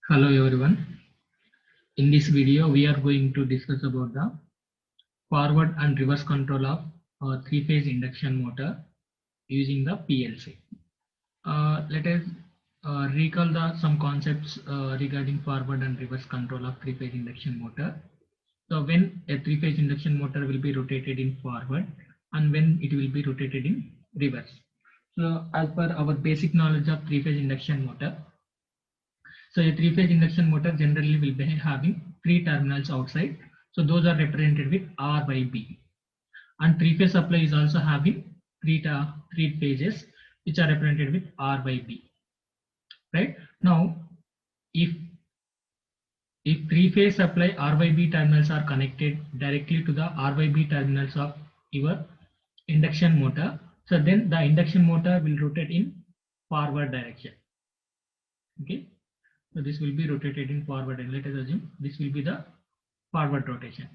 Hello everyone. In this video, we are going to discuss about the forward and reverse control of a three-phase induction motor using the PLC. Let us recall some concepts regarding forward and reverse control of three-phase induction motor. So when a three-phase induction motor will be rotated in forward and when it will be rotated in reverse. So as per our basic knowledge of three-phase induction motor, so a three-phase induction motor generally will be having three terminals outside. So those are represented with R by B. And three-phase supply is also having three phases which are represented with R by B. Right now, if three-phase supply R by B terminals are connected directly to the R by B terminals of your induction motor, so then the induction motor will rotate in forward direction. Okay. So this will be rotated in forward, and let us assume this will be the forward rotation.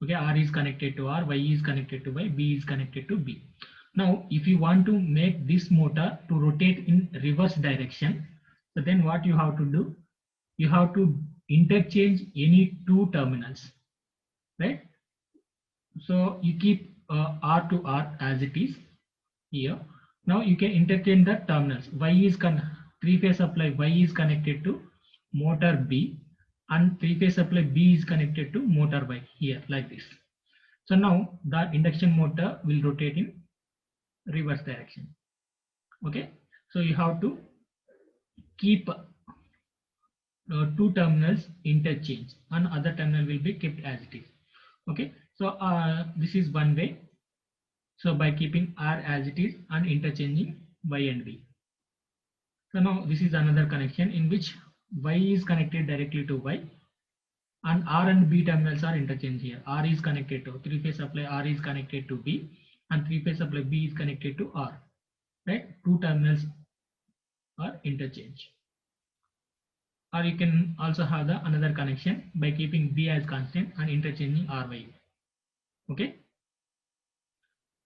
Okay, R is connected to R, Y is connected to Y, B is connected to B. Now, if you want to make this motor to rotate in reverse direction, so then what you have to do? You have to interchange any two terminals, right? So you keep R to R as it is here. Now you can interchange the terminals. Y is three-phase supply Y is connected to motor B and three-phase supply B is connected to motor Y here like this. So now the induction motor will rotate in reverse direction. Okay, so you have to keep two terminals interchange and other terminal will be kept as it is. Okay, so this is one way. So by keeping R as it is and interchanging Y and B. So now this is another connection in which Y is connected directly to Y and R and B terminals are interchanged here. R is connected to three-phase supply, R is connected to B and three-phase supply B is connected to R. Right? Two terminals are interchanged. Or you can also have the another connection by keeping B as constant and interchanging R by U. Okay.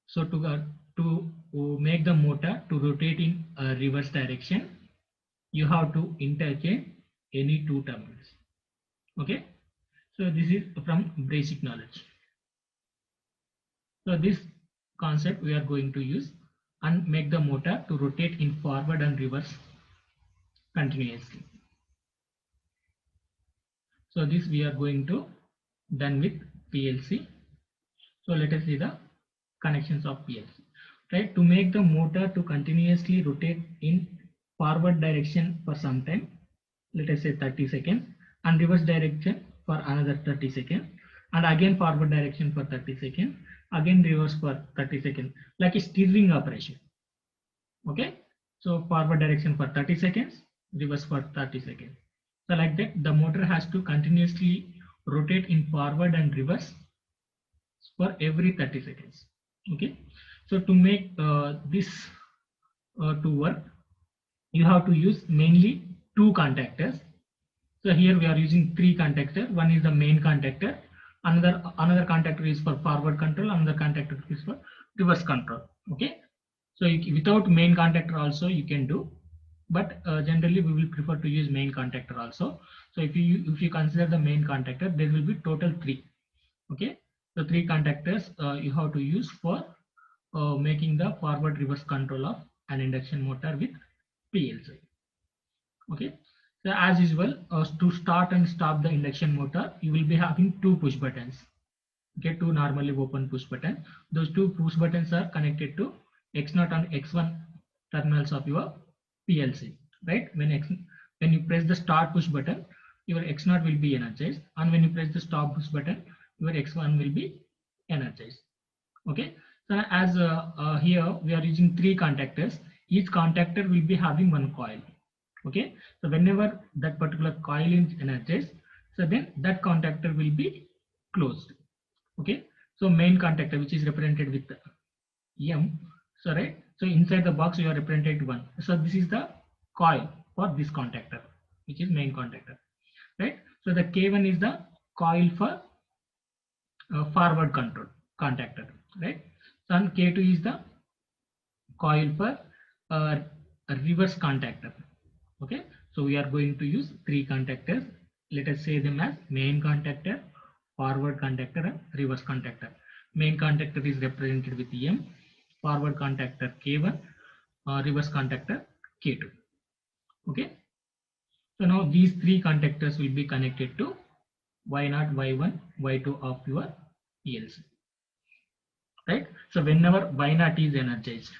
So to make the motor to rotate in a reverse direction, you have to interchange any two terminals. Okay. So this is from basic knowledge. So this concept we are going to use and make the motor to rotate in forward and reverse continuously. So this we are going to done with PLC. So let us see the connections of PLC. Right, to make the motor to continuously rotate in forward direction for some time, let us say 30 seconds, and reverse direction for another 30 seconds, and again forward direction for 30 seconds, again reverse for 30 seconds, like a steering operation. Okay, so forward direction for 30 seconds, reverse for 30 seconds. So like that, the motor has to continuously rotate in forward and reverse for every 30 seconds. Okay, so to make this to work, you have to use mainly two contactors. So here we are using three contactors. One is the main contactor, another contactor is for forward control, another contactor is for reverse control. Okay, so without main contactor also you can do, but generally we will prefer to use main contactor also. So if you consider the main contactor, there will be total three. Okay, so three contactors you have to use for making the forward reverse control of an induction motor with PLC. Okay, so as usual, to start and stop the induction motor, you will be having two push buttons. Okay, two normally open push button. Those two push buttons are connected to X0 and X1 terminals of your PLC. Right? When you press the start push button, your X0 will be energized, and when you press the stop push button, your X1 will be energized. Okay, so as here we are using three contactors. Each contactor will be having one coil. Okay, so whenever that particular coil is energized, so then that contactor will be closed. Okay, so main contactor, which is represented with M. So right, so inside the box you are represented one. So this is the coil for this contactor, which is main contactor. Right, so the K1 is the coil for forward control contactor. Right, so and K2 is the coil for a reverse contactor. Okay, So we are going to use three contactors. Let us say them as main contactor, forward contactor, and reverse contactor. Main contactor is represented with M, forward contactor K1, reverse contactor K2. Okay. So now these three contactors will be connected to Y0, Y1, Y2 of your PLC. Right. So whenever Y0 is energized,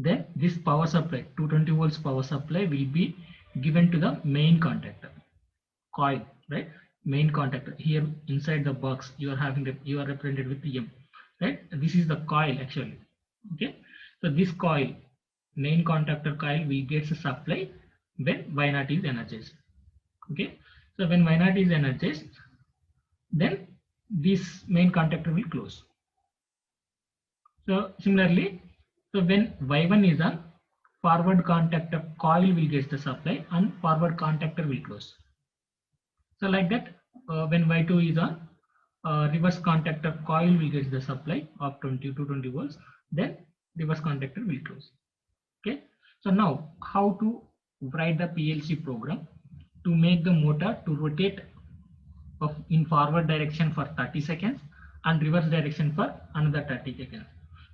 then this power supply 220 volts power supply will be given to the main contactor coil, right? Main contactor here inside the box you are having that you are represented with M, right? This is the coil actually. Okay, so this coil, main contactor coil, will get the supply when Y0 is energized. Okay, so when Y0 is energized, then this main contactor will close. So similarly, so when Y1 is on, forward contactor coil will get the supply and forward contactor will close. So like that, when Y2 is on, reverse contactor coil will get the supply of 20 to 20 volts, then reverse contactor will close. Okay. So now how to write the PLC program to make the motor to rotate in forward direction for 30 seconds and reverse direction for another 30 seconds.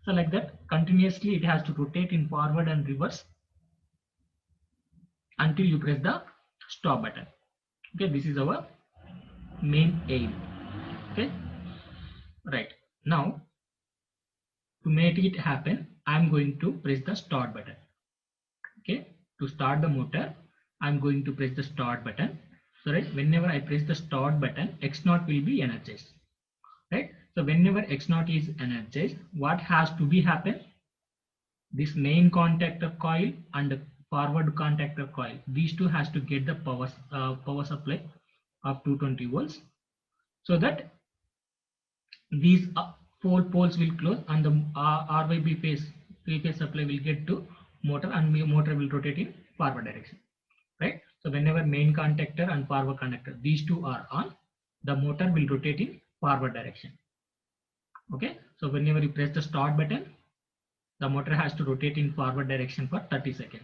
So like that, continuously it has to rotate in forward and reverse until you press the stop button. Okay, this is our main aim. Okay, right. Now to make it happen, I'm going to press the start button. Okay, to start the motor, I'm going to press the start button. So right, whenever I press the start button, X0 will be energized. Right. So whenever X0 is energized, what has to be happen? This main contactor coil and the forward contactor coil, these two has to get the power supply of 220 volts, so that these 4 poles will close and the RYB phase 3-phase supply will get to motor and motor will rotate in forward direction. Right. So whenever main contactor and forward contactor, these two are on, the motor will rotate in forward direction. Okay. So whenever you press the start button, the motor has to rotate in forward direction for 30 seconds.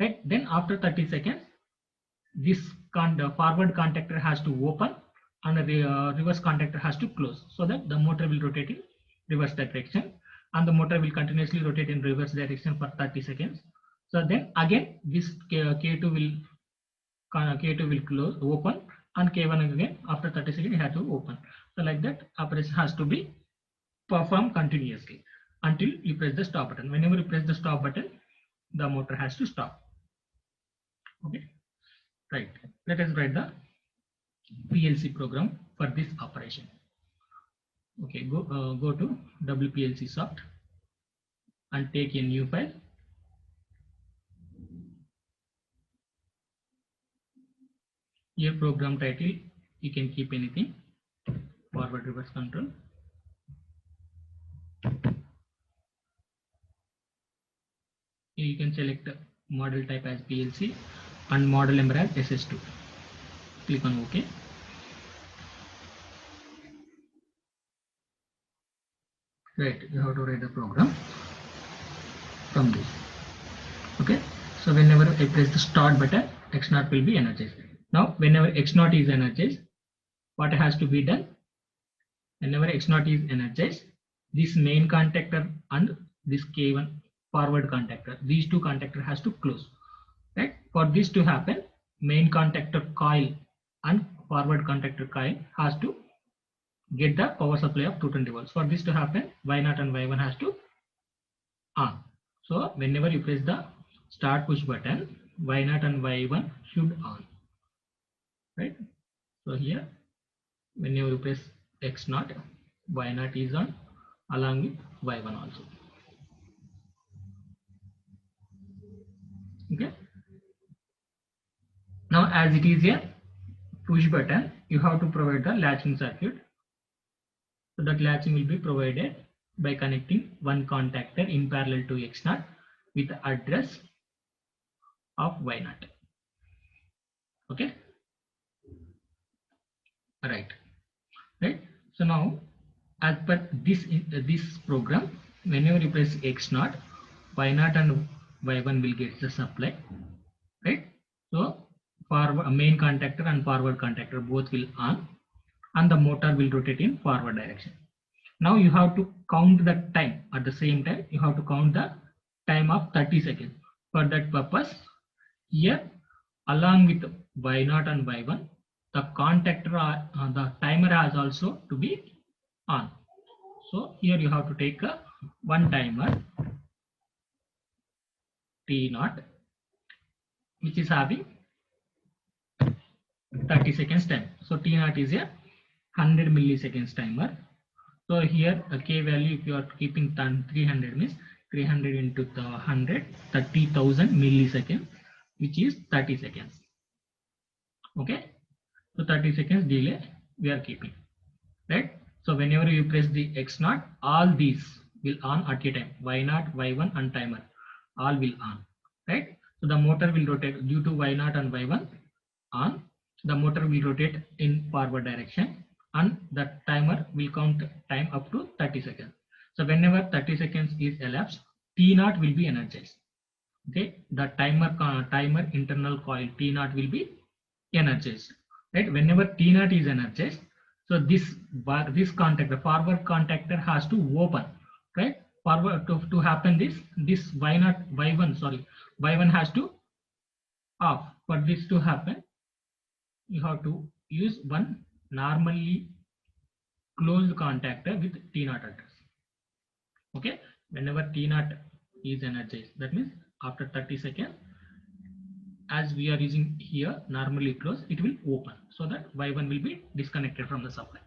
Right. Then after 30 seconds, this forward contactor has to open and the reverse contactor has to close, so that the motor will rotate in reverse direction and the motor will continuously rotate in reverse direction for 30 seconds. So then again this K2 will close, open, and K1 again after 30 seconds it has to open. So like that, operation has to be performed continuously until you press the stop button. Whenever you press the stop button, the motor has to stop. Okay, right. Let us write the PLC program for this operation. Okay, go to WPLC soft and take a new file. Here program title, you can keep anything, forward reverse control. Here you can select model type as PLC and model number as SS2. Click on OK. Right, you have to write the program from this. Okay, so whenever I press the start button, X0 will be energized. Now whenever X0 is energized, what has to be done? Whenever X0 is energized, this main contactor and this K1 forward contactor, these two contactor has to close. Right, for this to happen, main contactor coil and forward contactor coil has to get the power supply of 220 volts. For this to happen, Y0 and Y1 has to on. So whenever you press the start push button, Y0 and Y1 should on. Right. So here, whenever you press X0, Y0 is on along with Y1 also. Okay. Now as it is a push button, you have to provide the latching circuit. So that latching will be provided by connecting one contactor in parallel to X0 with the address of Y0. Okay. Right. So now, as per this program, whenever you press X0, Y0 and Y1 will get the supply. Right. forward main contactor and forward contactor both will on, and the motor will rotate in forward direction. Now you have to count the time. At the same time, you have to count the time of 30 seconds. For that purpose, here along with Y0 and Y1, the contactor, the timer has also to be on. So here you have to take one timer T0, which is having 30 seconds time. So T0 is a 100 milliseconds timer. So here a K value, if you are keeping 300 means 300 into the 100, 30,000 milliseconds, which is 30 seconds. Okay, so 30 seconds delay we are keeping, right? So whenever you press the X0, all these will on at a time. Y0, Y1 and timer all will on, right? So the motor will rotate due to Y0 and Y1 on. The motor will rotate in forward direction, and the timer will count time up to 30 seconds. So whenever 30 seconds is elapsed, T0 will be energized. Okay, the timer internal coil T0 will be energized, right? Whenever T0 is energized, so this contactor, forward contactor, has to open, right? Forward to happen this Y1 has to off. For this to happen, you have to use one normally closed contactor with T0 address. Okay, whenever T0 is energized, that means after 30 seconds, as we are using here normally closed, it will open, so that Y1 will be disconnected from the supply.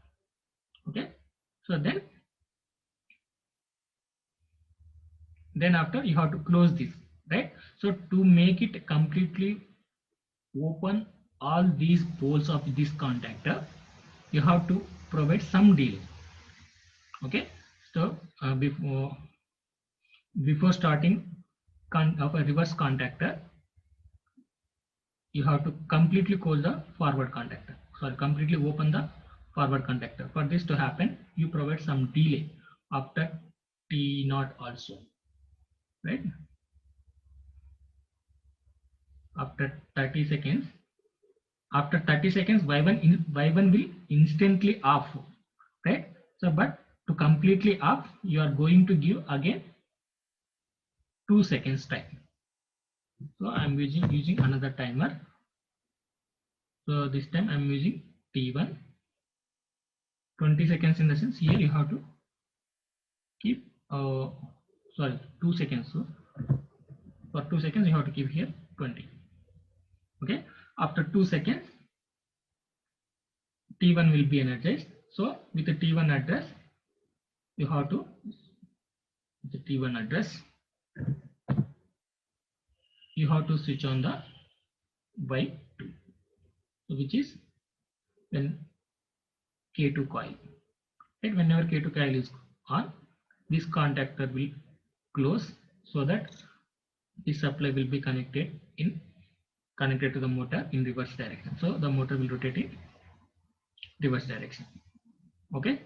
Okay, so then after you have to close this, right? So to make it completely open all these poles of this contactor, you have to provide some delay. Okay, so before starting of a reverse contactor, you have to completely close the forward contactor. Sorry, completely open the forward contactor. For this to happen, you provide some delay after T0 also, right? After 30 seconds, Y1 will instantly off, right? So but to completely off, you are going to give again 2 seconds time. So I am using another timer. So this time I am using T1. 20 seconds in the sense, here you have to keep 2 seconds. So for 2 seconds you have to keep here 20. Okay, after 2 seconds T1 will be energized. So with the T1 address, you have to the T1 address, you have to switch on the Y2, which is when K2 coil, right? Whenever K2 coil is on, this contactor will close, so that this supply will be connected to the motor in reverse direction. So the motor will rotate in reverse direction. Okay,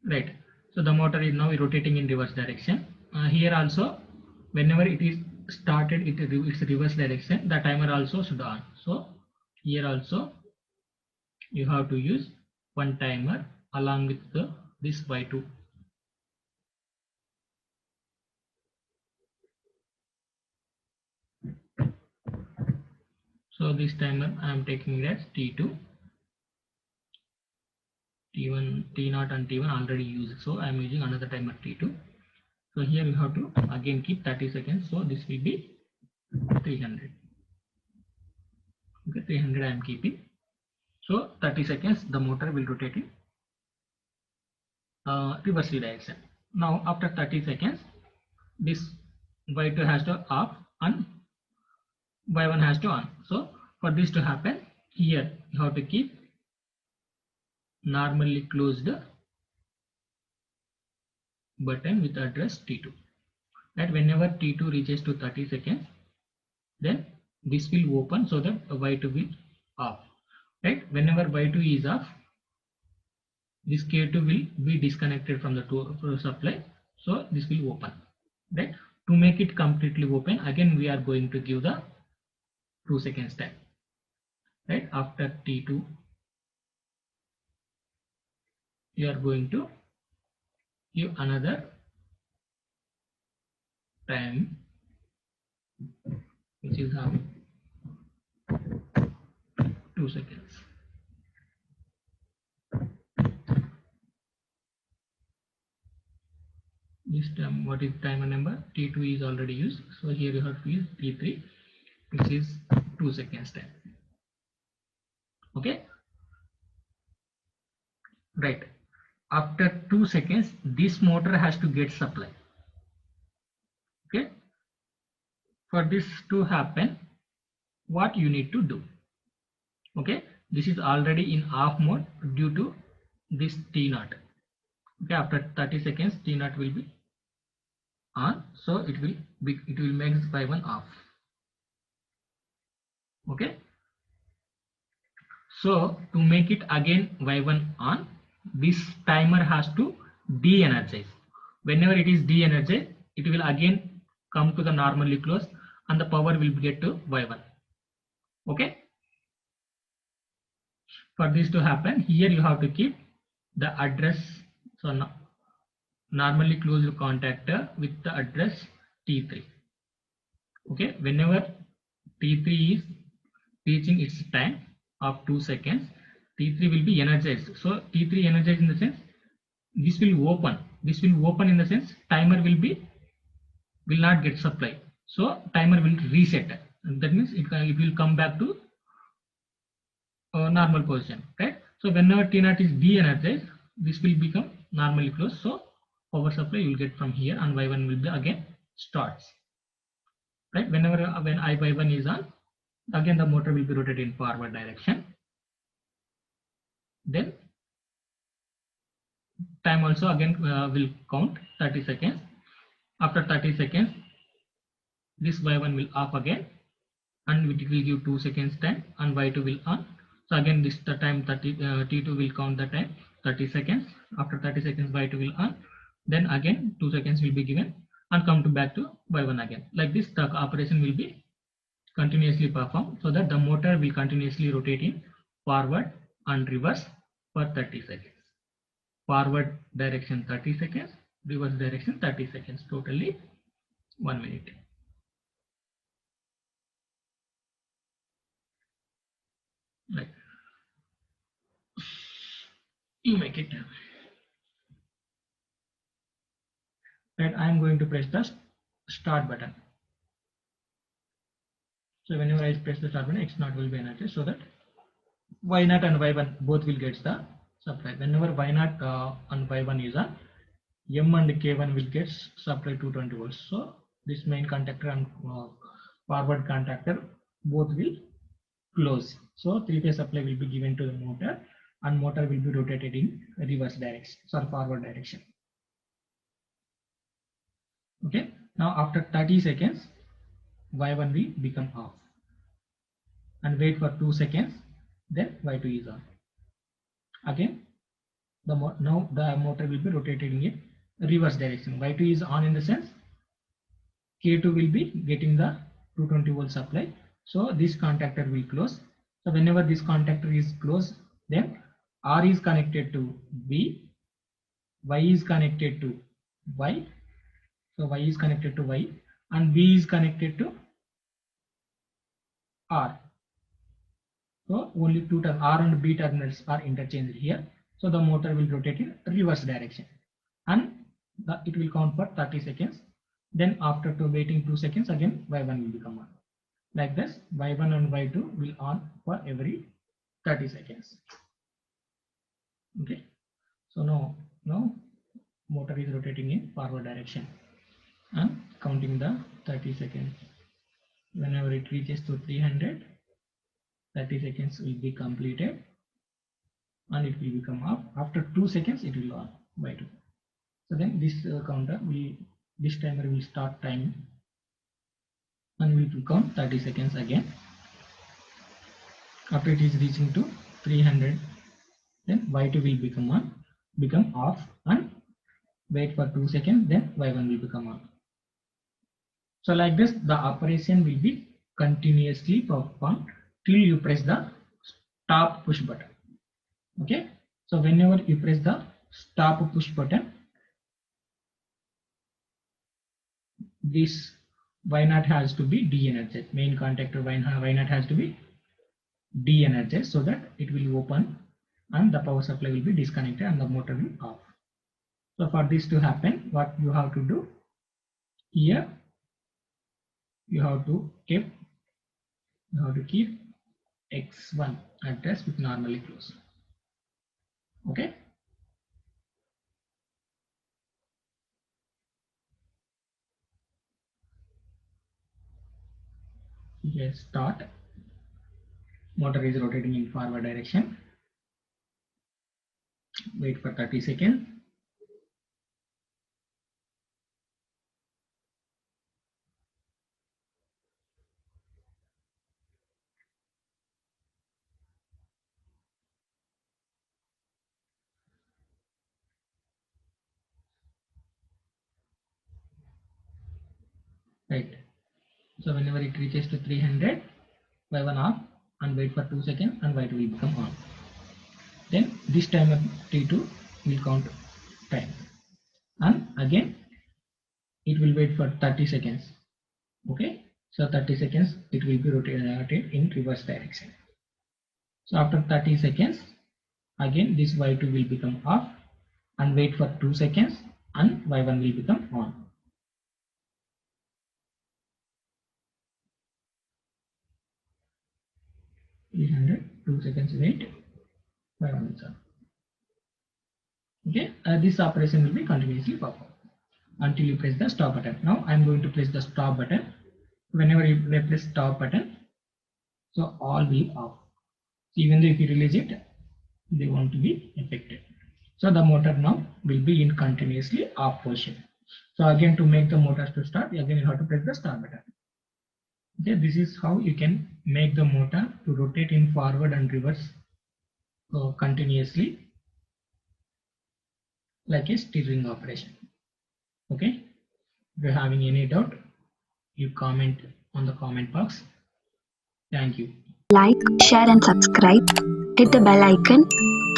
right? So the motor is now rotating in reverse direction. Here also, whenever it is started its reverse direction, the timer also should on. So here also you have to use one timer along with this Y2. So this timer I am taking it as T2, T1, T0 and T1 already used. So I am using another timer T2. So here you have to again keep 30 seconds. So this will be 300. Okay, 300 I am keeping. So 30 seconds the motor will rotate in reverse direction. Now after 30 seconds, this Y2 has to off and Y1 has to on. So for this to happen, here you have to keep normally closed button with address T2. That whenever T2 reaches to 30 seconds, then this will open, so that Y2 will off. Right? Whenever Y2 is off, this K2 will be disconnected from the supply, So this will open, right? To make it completely open, again we are going to give the 2 seconds time, right? After T2, you are going to give another time, which is 2 seconds. This time, what is timer number? T2 is already used, so here you have to use T3, which is 2 seconds time. Okay, right? After 2 seconds, this motor has to get supply. Okay, for this to happen, what you need to do? Okay, this is already in off mode due to this T0. Okay, after 30 seconds, T0 will be on, so it will make this Y1 off. Okay, so to make it again Y1 on, this timer has to de-energize. Whenever it is de-energized, it will again come to the normally close and the power will get to Y1. Okay, for this to happen, here you have to keep the address, so normally closed contactor with the address T3. Okay, whenever T3 is reaching its time of 2 seconds, T3 will be energized. So T3 energized in the sense this will open. This will open in the sense timer will not get supply. So timer will reset. That means it will come back to normal position, right? So whenever T0 is de-energized, this will become normally closed. So power supply you will get from here, and Y1 will be again starts. Right? Whenever when I/Y1 is on, again the motor will be rotated in forward direction. Then time also again will count 30 seconds. After 30 seconds, this Y1 will off again, and it will give 2 seconds time, and Y2 will on. So again this the time T2 will count the time 30 seconds. After 30 seconds, Y2 will on. Then again 2 seconds will be given and come to back to Y1 again. Like this, the operation will be continuously performed, so that the motor will continuously rotate in forward and reverse for 30 seconds. Forward direction 30 seconds, reverse direction 30 seconds, totally 1 minute. Right. You make it. Right, I am going to press the start button. So whenever I press the start button, X0 will be energized, so that Y0 and Y1 both will get the supply. Whenever Y0 and Y1 is on, M and K1 will get supply 220 volts. So this main contactor and forward contactor both will close. So three-phase supply will be given to the motor, and motor will be rotated in reverse direction, sorry, forward direction. Okay, now after 30 seconds, Y1 will become off, and wait for 2 seconds, then Y2 is on. Again, now the motor will be rotated in reverse direction. Y2 is on in the sense K2 will be getting the 220 volt supply. So this contactor will close. So whenever this contactor is closed, then R is connected to B, Y is connected to Y. So Y is connected to Y, and B is connected to R. So only two terminals, R and B terminals, are interchanged here. So the motor will rotate in reverse direction, and it will count for 30 seconds. Then after waiting 2 seconds, again Y1 will become on. Like this, Y1 and Y2 will on for every 30 seconds. Okay. So now motor is rotating in forward direction and counting the 30 seconds. Whenever it reaches to 300, 30 seconds will be completed, and it will become off. After 2 seconds, it will on Y2. So then this this timer will start timing, and we will count 30 seconds again. After it is reaching to 300, then Y2 will become off, and wait for 2 seconds, then Y1 will become on. So like this, the operation will be continuously performed till you press the stop push button. Okay, so whenever you press the stop push button, this Y0 has to be de-energized. Main contactor Y0 has to be de-energized so that it will open and the power supply will be disconnected and the motor will off. So for this to happen, what you have to do here, you have to keep X1 address with normally close. Okay. Here start. Motor is rotating in forward direction. Wait for 30 seconds. Right. So whenever it reaches to 300, Y1 off and wait for 2 seconds and Y2 will become on. Then this timer T2 will count time and again it will wait for 30 seconds. Okay, so 30 seconds it will be rotated in reverse direction. So after 30 seconds again this Y2 will become off and wait for 2 seconds and Y1 will become on. Two seconds wait, Y1 is on. Okay, this operation will be continuously performed until you press the stop button. Now I am going to press the stop button. Whenever you press stop button, so all will off. Even though if you release it, they won't be affected. So the motor now will be in continuously off position. So again, to make the motors to start, again you have to press the start button. Okay, this is how you can make the motor to rotate in forward and reverse continuously like a steering operation. Okay, if you're having any doubt, you comment on the comment box. Thank you. Like, share and subscribe. Hit the bell icon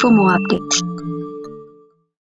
for more updates.